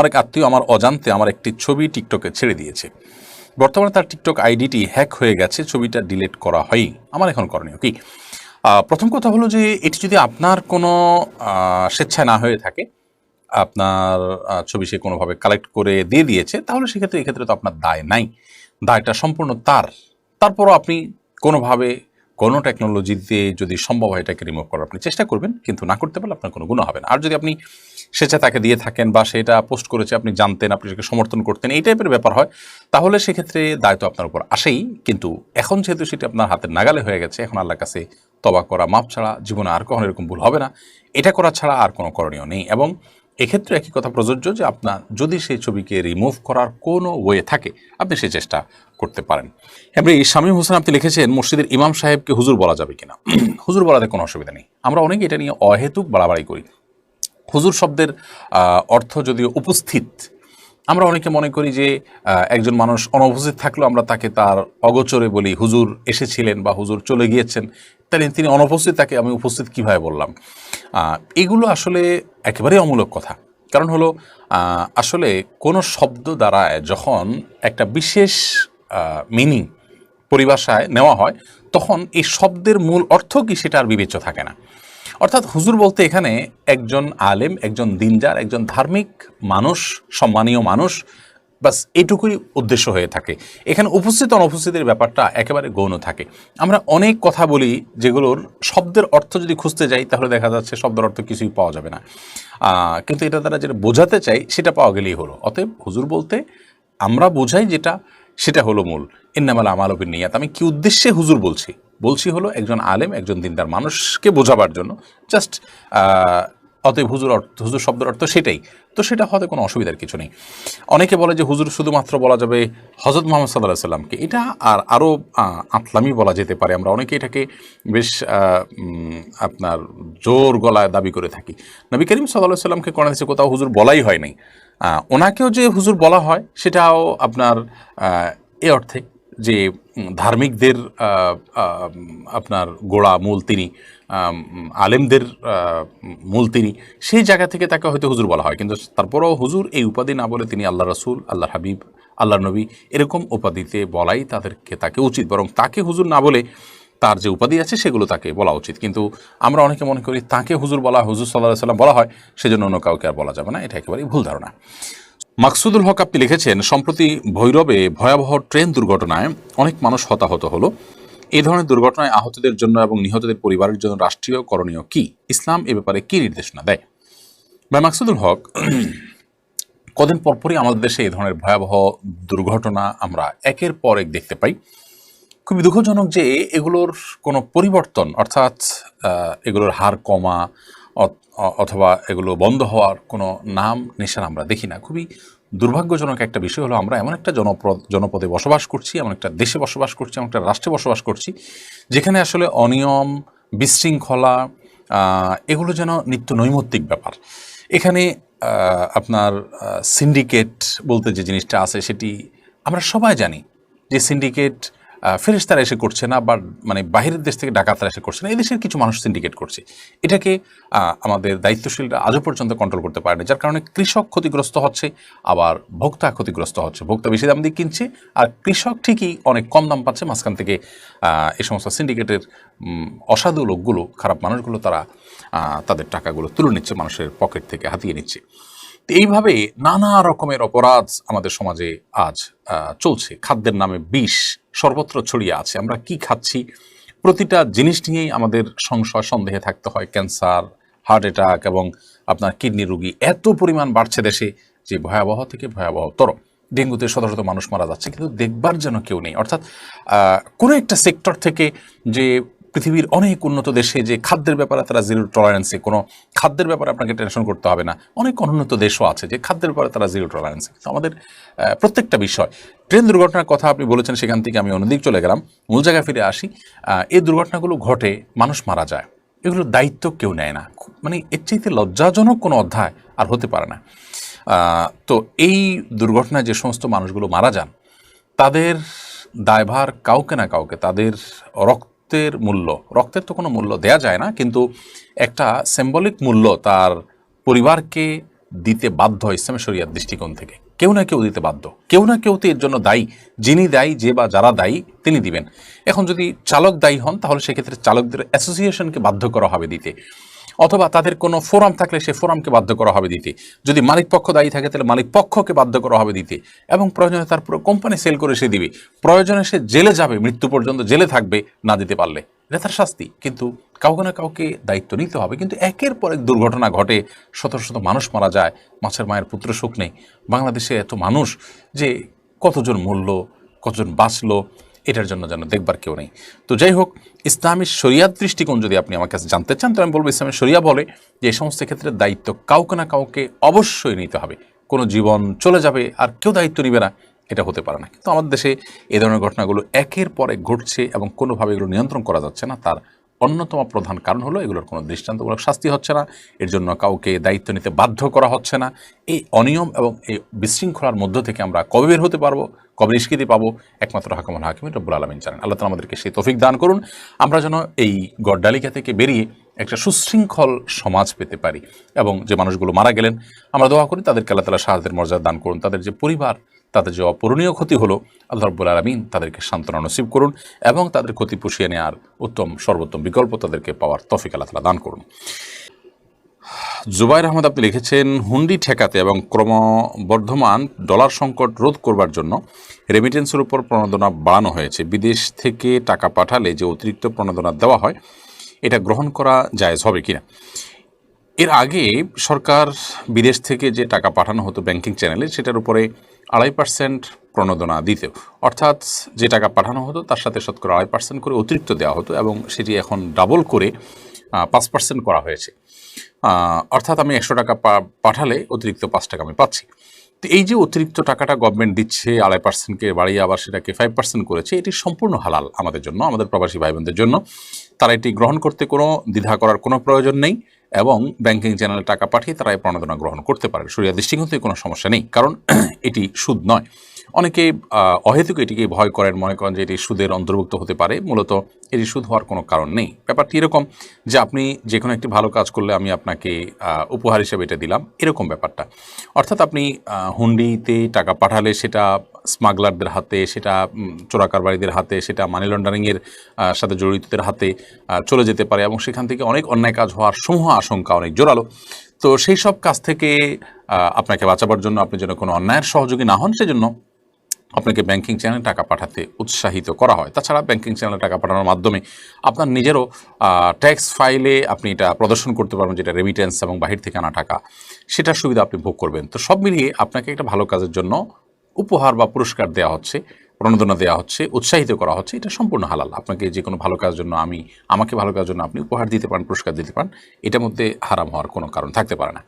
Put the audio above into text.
অনেক আত্মীয় আমার অজান্তে আমার একটি ছবি টিকটকে ছেড়ে দিয়েছে। বর্তমানে তার টিকটক আইডিটি হ্যাক হয়ে গেছে, ছবিটা ডিলিট করা হয়নি। আমার এখন করণীয় কি? প্রথম কথা হলো যে এটি যদি আপনার কোনো স্বেচ্ছায় না হয়ে থাকে, আপনার ছবি সে কোনোভাবে কালেক্ট করে দিয়ে দিয়েছে, তাহলে এক্ষেত্রে তো আপনার দায় নাই, দায়টা সম্পূর্ণ তার। তারপরও আপনি কোনোভাবে কোনো টেকনোলজিতে যদি সম্ভব হয় এটাকে রিমুভ করার আপনি চেষ্টা করবেন, কিন্তু না করতে পারলে আপনার কোনো গুণ হবে না। আর যদি আপনি স্বেচ্ছায় তাকে দিয়ে থাকেন বা সেটা পোস্ট করেছে, আপনি জানতেন, আপনি সেটাকে সমর্থন করতেন, এই টাইপের ব্যাপার হয়, তাহলে সেক্ষেত্রে দায়িত্ব আপনার উপর আসেই। কিন্তু এখন যেহেতু সেটি আপনার হাতের নাগালে হয়ে গেছে, এখন আল্লাহর কাছে তওবা করা, মাপ ছাড়া জীবনে আর কখনো এরকম ভুল হবে না। এটা করা ছাড়া আর কোনো করণীয় নেই। এবং এক্ষেত্রে একই কথা প্রযোজ্য যে আপনার যদি সেই ছবিকে রিমুভ করার কোনো ওয়ে থাকে, আপনি সেই চেষ্টা করতে পারেন। এমনি শামীম হোসেন আপনি লিখেছেন, মসজিদের ইমাম সাহেবকে হুজুর বলা যাবে কিনা? হুজুর বলাতে কোনো অসুবিধা নেই। আমরা অনেকে এটা নিয়ে অহেতুক বাড়াবাড়ি করি। হুজুর শব্দের অর্থ যদিও উপস্থিত, আমরা অনেকে মনে করি যে একজন মানুষ অনুপস্থিত থাকলেও আমরা তাকে তার অগোচরে বলি হুজুর এসেছিলেন বা হুজুর চলে গিয়েছেন, তাহলে তিনি অনুপস্থিত, তাকে আমি উপস্থিত কিভাবে বললাম? এগুলো আসলে একেবারেই অমূলক কথা। কারণ হলো আসলে কোনো শব্দ দ্বারা যখন একটা বিশেষ মিনিং পরিভাষায় নেওয়া হয়, তখন এই শব্দের মূল অর্থ কি সেটা আর বিবেচ্য থাকে না। অর্থাৎ হুজুর বলতে এখানে একজন আলেম, একজন দিনদার, একজন ধার্মিক মানুষ, সম্মানীয় মানুষ, বাস এইটুকুই উদ্দেশ্য হয়ে থাকে। এখানে উপস্থিত অনুপস্থিতির ব্যাপারটা একেবারে গৌণ থাকে। আমরা অনেক কথা বলি যেগুলোর শব্দের অর্থ যদি খুঁজতে যাই, তাহলে দেখা যাচ্ছে শব্দের অর্থ কিছুই পাওয়া যাবে না। কিন্তু এটা দ্বারা যেটা বোঝাতে চাই সেটা পাওয়া গেলেই হলো। অতএব হুজুর বলতে আমরা বোঝাই যেটা, সেটা হলো মূল। ইন্নামাল আমালু বিন্নিয়াত। আমি কি উদ্দেশ্যে হুজুর বলছি হলো একজন আলেম, একজন দিনদার মানুষকে বোঝাবার জন্য, জাস্ট। অতএব হুজুর শব্দের অর্থ সেটাই, তো সেটা হতে কোনো অসুবিধার কিছু নেই। অনেকে বলে যে হুজুর শুধুমাত্র বলা যাবে হযরত মুহাম্মদ সাল্লাল্লাহু আলাইহি সাল্লামকে, এটা আরও আতলামি বলা যেতে পারে। আমরা অনেকে এটাকে বেশ আপনার জোর গলায় দাবি করে থাকি। নবী করিম সাল্লাল্লাহু আলাইহি সাল্লামকে কোরআন হাদিসে কোথাও হুজুর বলাই হয় নাই। ওনাকেও যে হুজুর বলা হয় সেটাও আপনার এ অর্থে যে ধার্মিকদের আপনার গোড়া মূল তিনি, আলেমদের মূল তিনি, সেই জায়গা থেকে তাকে হয়তো হুজুর বলা হয়। কিন্তু তারপরেও হুজুর এই উপাধি না বলে তিনি আল্লাহ রসুল, আল্লাহর হাবিব, আল্লাহর নবী এরকম উপাধিতে বলাই তাকে উচিত। বরং তাকে হুজুর না বলে তার যে উপাধি আছে সেগুলো তাকে বলা উচিত। কিন্তু আমরা অনেকে মনে করি তাকে হুজুর বলা, হুজুর সাল্লাল্লাহু আলাইহি সাল্লাম বলা হয়, সেজন্য অন্য কাউকে আর বলা যাবে না। এটা একেবারেই ভুল ধারণা। মাকসুদুল হক আপনি লিখেছেন, সম্প্রতি ভৈরবে ভয়াবহ ট্রেন দুর্ঘটনায় অনেক মানুষ হতাহত হলো। এই ধরনের দুর্ঘটনায় আহতদের জন্য এবং নিহতদের পরিবারের জন্য রাষ্ট্রীয় করণীয় কি? ইসলাম এ ব্যাপারে কি নির্দেশনা দেয়? ভাই মাকসুদুল হক, কদিন পরপরই আমাদের দেশে এই ধরনের ভয়াবহ দুর্ঘটনা আমরা একের পর এক দেখতে পাই। খুবই দুঃখজনক যে এগুলোর কোনো পরিবর্তন, অর্থাৎ এগুলোর হার কমা অথবা এগুলো বন্ধ হওয়ার কোনো নাম নিশান আমরা দেখি না। খুবই দুর্ভাগ্যজনক একটা বিষয় হলো, আমরা এমন একটা জনপদে বসবাস করছি, এমন একটা দেশে বসবাস করছি, এমন একটা রাষ্ট্রে বসবাস করছি, যেখানে আসলে অনিয়ম, বিশৃঙ্খলা এগুলো যেন নিত্য নৈমিত্তিক ব্যাপার। এখানে আপনার সিন্ডিকেট বলতে যে জিনিসটা আছে, সেটি আমরা সবাই জানি যে সিন্ডিকেট ফেরেশতারা এসে করছে না, বা মানে বাহিরের দেশ থেকে ডাকাতরা এসে করছে না, এই দেশের কিছু মানুষ সিন্ডিকেট করছে। এটাকে আমাদের দায়িত্বশীলরা আজও পর্যন্ত কন্ট্রোল করতে পারেনি, যার কারণে কৃষক ক্ষতিগ্রস্ত হচ্ছে, আবার ভোক্তা ক্ষতিগ্রস্ত হচ্ছে। ভোক্তা বেশি দাম দিয়ে কিনছে, আর কৃষক ঠিকই অনেক কম দাম পাচ্ছে। মাঝখান থেকে এই সমস্ত সিন্ডিকেটের অসাধু লোকগুলো, খারাপ মানুষগুলো, তারা তাদের টাকাগুলো তুলে নিচ্ছে, মানুষের পকেট থেকে হাতিয়ে নিচ্ছে। এইভাবে নানা রকমের অপরাধ আমাদের সমাজে আজ চলছে। খাদ্যের নামে বিষ সর্বত্র ছড়িয়ে আছে। আমরা কি খাচ্ছি প্রতিটা জিনিস নিয়েই আমাদের সংশয় সন্দেহে থাকতে হয়। ক্যান্সার, হার্ট অ্যাটাক এবং আপনার কিডনি রোগী এত পরিমাণ বাড়ছে দেশে যে ভয়াবহ থেকে ভয়াবহতর। ডেঙ্গুতে শত শত মানুষ মারা যাচ্ছে, কিন্তু দেখবার যেন কেউ নেই। অর্থাৎ কোনো একটা সেক্টর থেকে, যে পৃথিবীর অনেক উন্নত দেশে যে খাদ্যের ব্যাপারে তারা জিরো টলারেন্সে, কোনো খাদ্যের ব্যাপারে আপনাকে টেনশন করতে হবে না, অনেক অনুন্নত দেশও আছে যে খাদ্যের ব্যাপারে তারা জিরো টলারেন্সে। তো আমাদের প্রত্যেকটা বিষয়, ট্রেন দুর্ঘটনার কথা আপনি বলেছেন, সেখান থেকে আমি অন্যদিক চলে গেলাম, মূল জায়গায় ফিরে আসি। এই দুর্ঘটনাগুলো ঘটে, মানুষ মারা যায়, এগুলোর দায়িত্ব কেউ নেয় না। মানে এর চাইতে লজ্জাজনক কোনো অধ্যায় আর হতে পারে না। তো এই দুর্ঘটনায় যে সমস্ত মানুষগুলো মারা যান, তাদের দায়ভার কাউকে না কাউকে, তাদের রক্তের তো কোনো মূল্য দেয়া যায় না, কিন্তু একটা সিম্বলিক মূল্য তার পরিবারকে দিতে বাধ্য ইসলামী শরিয়ার দৃষ্টিকোণ থেকে। কেউ না কেউ দিতে বাধ্য, কেউ না কেউ তো এর জন্য দায়ী। যিনি দায়ী, যে বা যারা দায়ী তিনি দিবেন। এখন যদি চালক দায়ী হন তাহলে সেক্ষেত্রে চালকদের অ্যাসোসিয়েশনকে বাধ্য করা হবে দিতে, অথবা তাদের কোনো ফোরাম থাকলে সেই ফোরামকে বাধ্য করা হবে দিতে। যদি মালিক পক্ষ দায়ী থাকে তাহলে মালিক পক্ষকে বাধ্য করা হবে দিতে, এবং প্রয়োজনে তার পুরো কোম্পানি সেল করে সে দিবে। প্রয়োজনে সে জেলে যাবে, মৃত্যু পর্যন্ত জেলে থাকবে না দিতে পারলে, এটা তার শাস্তি। কিন্তু কাউকে না কাউকে দায়িত্ব নিতে হবে। কিন্তু একের পর এক দুর্ঘটনা ঘটে, শত শত মানুষ মারা যায়, মাছের মায়ের পুত্র সুখ নেই। বাংলাদেশে এত মানুষ যে কতজন মরল, কতজন বাঁচলো, এটার জন্য যেন দেখবার কেউ নেই। তো যাই হোক, ইসলামী শরিয়াত দৃষ্টিকোণ যদি আপনি আমার কাছে জানতে চান, তো আমি বলবো ইসলামী শরিয়া বলে যে এই সমস্ত ক্ষেত্রে দায়িত্ব কাউকে না কাউকে অবশ্যই নিতে হবে। কোনো জীবন চলে যাবে আর কেউ দায়িত্ব নিবে না, এটা হতে পারে না। কিন্তু আমাদের দেশে এই ধরনের ঘটনাগুলো একের পর এক ঘটছে এবং কোনোভাবে এগুলো নিয়ন্ত্রণ করা যাচ্ছে না। তার অন্যতম প্রধান কারণ হলো এগুলোর কোনো দৃষ্টান্তমূলক শাস্তি হচ্ছে না, এর জন্য কাউকে দায়িত্ব নিতে বাধ্য করা হচ্ছে না। এই অনিয়ম এবং এই বিশৃঙ্খলার মধ্য থেকে আমরা কবে বের হতে পারবো, কবে নিষ্কৃতি পাবো, একমাত্র হাকামুল হাকিমিন রব্বুল আলামিন জানেন। আল্লাহ তাআলা আমাদেরকে সেই তৌফিক দান করুন, আমরা যেন এই গড্ডালিকা থেকে বেরিয়ে একটা সুশৃঙ্খল সমাজ পেতে পারি। এবং যে মানুষগুলো মারা গেলেন, আমরা দোয়া করি তাদেরকে আল্লাহ তাআলা শাহাদাতের মর্যাদা দান করুন। তাদের যে পরিবার, তাদের যে অপূরণীয় ক্ষতি হলো, আল্লাহ রাব্বুল আলামিন তাদেরকে সান্ত্বনা নসিব করুন এবং তাদের ক্ষতি পুষিয়ে নেওয়ার সর্বোত্তম বিকল্প তাদেরকে পাওয়ার তৌফিক আল্লাহ তাআলা দান করুন। জুবাইর আহমদ আপনি লিখেছেন, হুন্ডি ঠেকাতে এবং ক্রমবর্ধমান ডলার সংকট রোধ করবার জন্য রেমিটেন্সের উপর প্রণোদনা বাড়ানো হয়েছে। বিদেশ থেকে টাকা পাঠালে যে অতিরিক্ত প্রণোদনা দেওয়া হয়, এটা গ্রহণ করা জায়েজ হবে কিনা? এর আগে সরকার বিদেশ থেকে যে টাকা পাঠানো হতো ব্যাংকিং চ্যানেলে, সেটার উপরে 2.5% প্রণোদনা দিত। অর্থাৎ যে টাকা পাঠানো হতো তার সাথে শতকরা 2.5% করে অতিরিক্ত দেওয়া হতো, এবং সেটি এখন ডাবল করে 5% করা হয়েছে। অর্থাৎ আমি 100 টাকা পাঠালে অতিরিক্ত 5 টাকা আমি পাচ্ছি। তো এই যে অতিরিক্ত টাকাটা গভর্নমেন্ট দিচ্ছে, 2.5%কে বাড়িয়ে আবার সেটাকে 5% করেছে, এটি সম্পূর্ণ হালাল আমাদের জন্য, আমাদের প্রবাসী ভাই বোনদের জন্য। তারা এটি গ্রহণ করতে কোনো দ্বিধা করার কোনো প্রয়োজন নেই, এবং ব্যাংকিং চ্যানেলে টাকা পাঠিয়ে তারা এই প্রণোদনা গ্রহণ করতে পারে। শরিয়া দৃষ্টিকোণ থেকে কোনো সমস্যা নেই, কারণ এটি সুদ নয়। অনেকে অহেতুক এটিকে ভয় করেন, মনে করেন যে এটি সুদের অন্তর্ভুক্ত হতে পারে। মূলত এটি সুদ হওয়ার কোনো কারণ নেই। ব্যাপারটি এরকম যে আপনি যে কোনো একটি ভালো কাজ করলে আমি আপনাকে উপহার হিসেবে এটা দিলাম, এরকম ব্যাপারটা। অর্থাৎ আপনি হুন্ডিতে টাকা পাঠালে সেটা স্মাগলারদের হাতে, সেটা চোরাকারবারিদের হাতে, সেটা মানি লন্ডারিংয়ের সাথে জড়িতদের হাতে চলে যেতে পারে, এবং সেখান থেকে অনেক অন্যায় কাজ হওয়ার সমূহ আশঙ্কা অনেক জোরালো। তো সেই সব কাজ থেকে আপনাকে বাঁচাবার জন্য, আপনি যেন কোনো অন্যায়ের সহযোগী না হন, সেজন্য আপনাকে ব্যাংকিং চ্যানেলে টাকা পাঠাতে উৎসাহিত করা হয়। তাছাড়া ব্যাংকিং চ্যানেলে টাকা পাঠানোর মাধ্যমে আপনার নিজেরও ট্যাক্স ফাইলে আপনি এটা প্রদর্শন করতে পারবেন, যেটা রেমিটেন্স এবং বাহির থেকে আনা টাকা, সেটার সুবিধা আপনি ভোগ করবেন। তো সব মিলিয়ে আপনাকে একটা ভালো কাজের জন্য উপহার বা পুরস্কার দেওয়া হচ্ছে, প্রণোদনা দেওয়া হচ্ছে, উৎসাহিত করা হচ্ছে, এটা সম্পূর্ণ হালাল। আপনাকে যে কোনো ভালো কাজের জন্য আমাকে ভালো কাজের জন্য আপনি উপহার দিতে পারেন, পুরস্কার দিতে পারেন, এটার মধ্যে হারাম হওয়ার কোনো কারণ থাকতে পারে না।